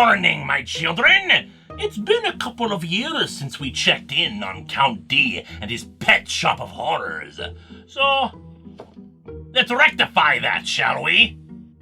morning, my children! It's been a couple of years since we checked in on Count D and his pet shop of horrors. So, let's rectify that, shall we?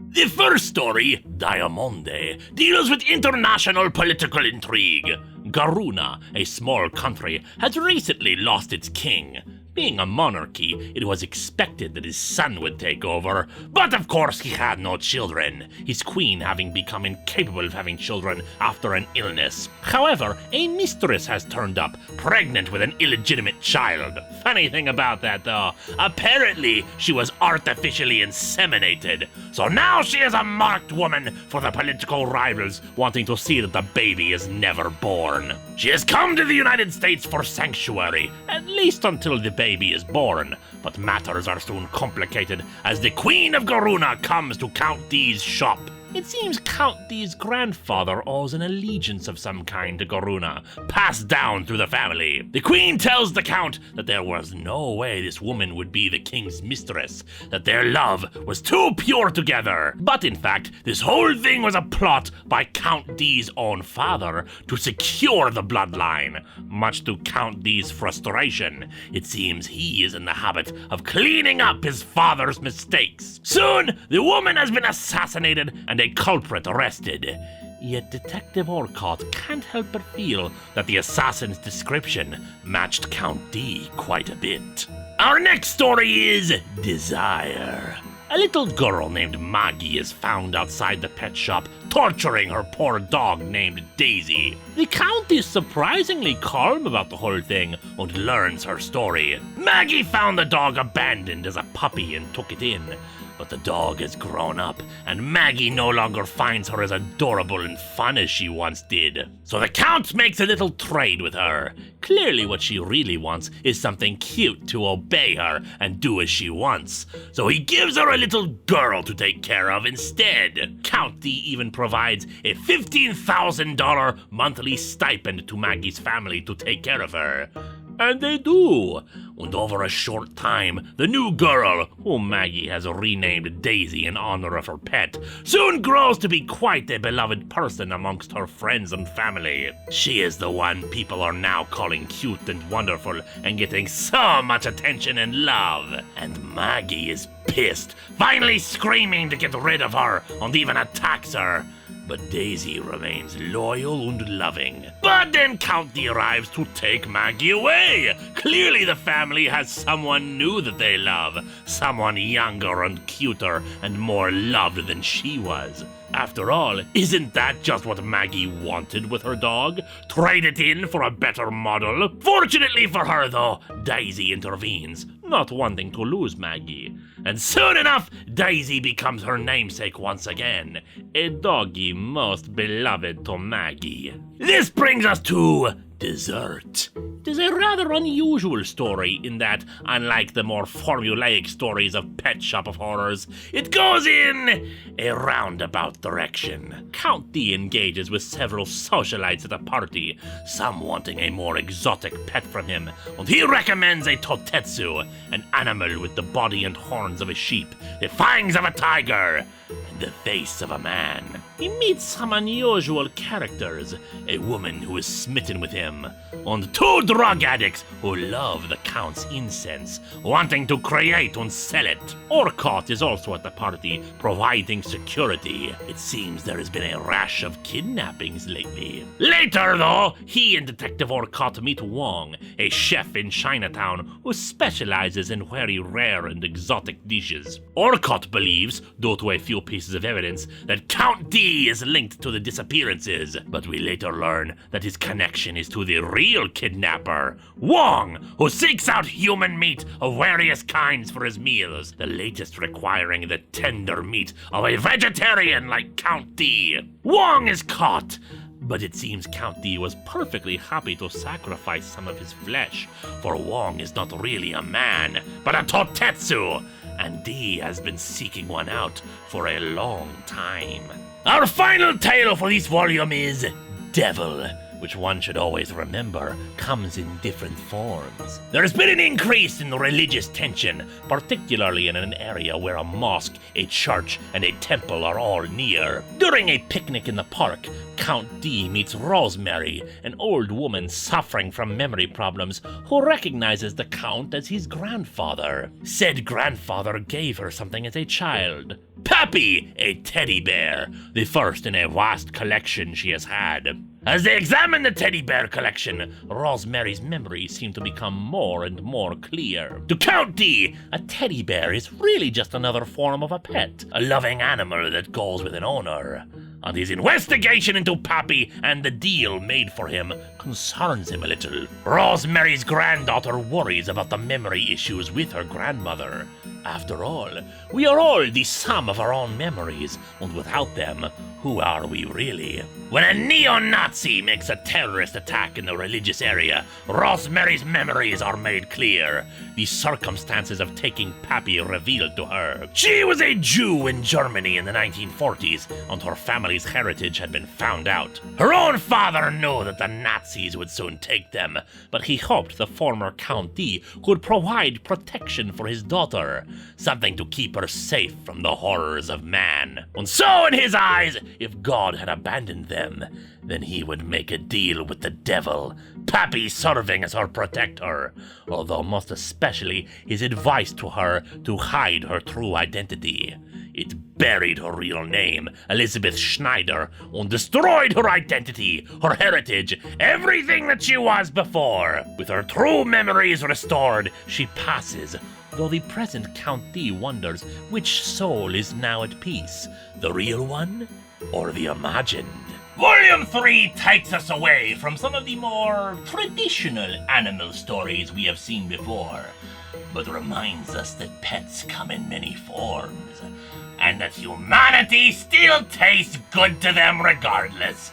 The first story, Diamonde, deals with international political intrigue. Garuna, a small country, has recently lost its king. Being a monarchy, it was expected that his son would take over, but of course he had no children, his queen having become incapable of having children after an illness. However, a mistress has turned up, pregnant with an illegitimate child. Funny thing about that though, apparently she was artificially inseminated, so now she is a marked woman for the political rivals wanting to see that the baby is never born. She has come to the United States for sanctuary, at least until the baby is born, but matters are soon complicated as the Queen of Garuna comes to Count D's shop. It seems Count D's grandfather owes an allegiance of some kind to Garuna, passed down through the family. The Queen tells the Count that there was no way this woman would be the king's mistress, that their love was too pure together. But in fact, this whole thing was a plot by Count D's own father to secure the bloodline. Much to Count D's frustration, it seems he is in the habit of cleaning up his father's mistakes. Soon, the woman has been assassinated and a culprit arrested. Yet Detective Orcott can't help but feel that the assassin's description matched Count D quite a bit. Our next story is Desire. A little girl named Maggie is found outside the pet shop, torturing her poor dog named Daisy. The Count is surprisingly calm about the whole thing and learns her story. Maggie found the dog abandoned as a puppy and took it in. But the dog has grown up, and Maggie no longer finds her as adorable and fun as she once did. So the Count makes a little trade with her. Clearly what she really wants is something cute to obey her and do as she wants. So he gives her a little girl to take care of instead. Count D even provides a $15,000 monthly stipend to Maggie's family to take care of her. And they do. And over a short time, the new girl, whom Maggie has renamed Daisy in honor of her pet, soon grows to be quite a beloved person amongst her friends and family. She is the one people are now calling cute and wonderful and getting so much attention and love. And Maggie is pissed, finally screaming to get rid of her and even attacks her. But Daisy remains loyal and loving. But then Count D arrives to take Maggie away. Clearly the family has someone new that they love. Someone younger and cuter and more loved than she was. After all, isn't that just what Maggie wanted with her dog? Trade it in for a better model? Fortunately for her though, Daisy intervenes, not wanting to lose Maggie. And soon enough, Daisy becomes her namesake once again, a doggy most beloved to Maggie. This brings us to Dessert. It is a rather unusual story in that, unlike the more formulaic stories of Pet Shop of Horrors, it goes in a roundabout direction. Count D engages with several socialites at a party, some wanting a more exotic pet from him, and he recommends a totetsu, an animal with the body and horns of a sheep, the fangs of a tiger, and the face of a man. He meets some unusual characters, a woman who is smitten with him, and two drug addicts who love the Count's incense, wanting to create and sell it. Orcott is also at the party, providing security. It seems there has been a rash of kidnappings lately. Later, though, he and Detective Orcott meet Wong, a chef in Chinatown who specializes in very rare and exotic dishes. Orcott believes, due to a few pieces of evidence, that Count D is linked to the disappearances, but we later learn that his connection is to the real kidnapper, Wong, who seeks out human meat of various kinds for his meals, the latest requiring the tender meat of a vegetarian like Count D. Wong is caught, but it seems Count D was perfectly happy to sacrifice some of his flesh, for Wong is not really a man, but a totetsu, and D has been seeking one out for a long time. Our final tale for this volume is Devil. which one should always remember comes in different forms. There's been an increase in religious tension, particularly in an area where a mosque, a church, and a temple are all near. During a picnic in the park, Count D meets Rosemary, an old woman suffering from memory problems who recognizes the Count as his grandfather. Said grandfather gave her something as a child. Pappy, a teddy bear, the first in a vast collection she has had. As they examine the teddy bear collection, Rosemary's memories seem to become more and more clear. To Count D, a teddy bear is really just another form of a pet, a loving animal that goes with an owner. And his investigation into Pappy and the deal made for him concerns him a little. Rosemary's granddaughter worries about the memory issues with her grandmother. After all, we are all the sum of our own memories, and without them, who are we really? When a neo-Nazi makes a terrorist attack in the religious area, Rosemary's memories are made clear. The circumstances of taking Pappy revealed to her. She was a Jew in Germany in the 1940s, and her family's heritage had been found out. Her own father knew that the Nazis would soon take them, but he hoped the former Count D could provide protection for his daughter, something to keep her safe from the horrors of man. And so, in his eyes, if God had abandoned them, then he would make a deal with the devil, Pappy serving as her protector, although most especially his advice to her to hide her true identity. It buried her real name, Elizabeth Schneider, and destroyed her identity, her heritage, everything that she was before. With her true memories restored, she passes, though the present Count D wonders which soul is now at peace, the real one or the imagined. Volume 3 takes us away from some of the more traditional animal stories we have seen before, but reminds us that pets come in many forms, and that humanity still tastes good to them regardless.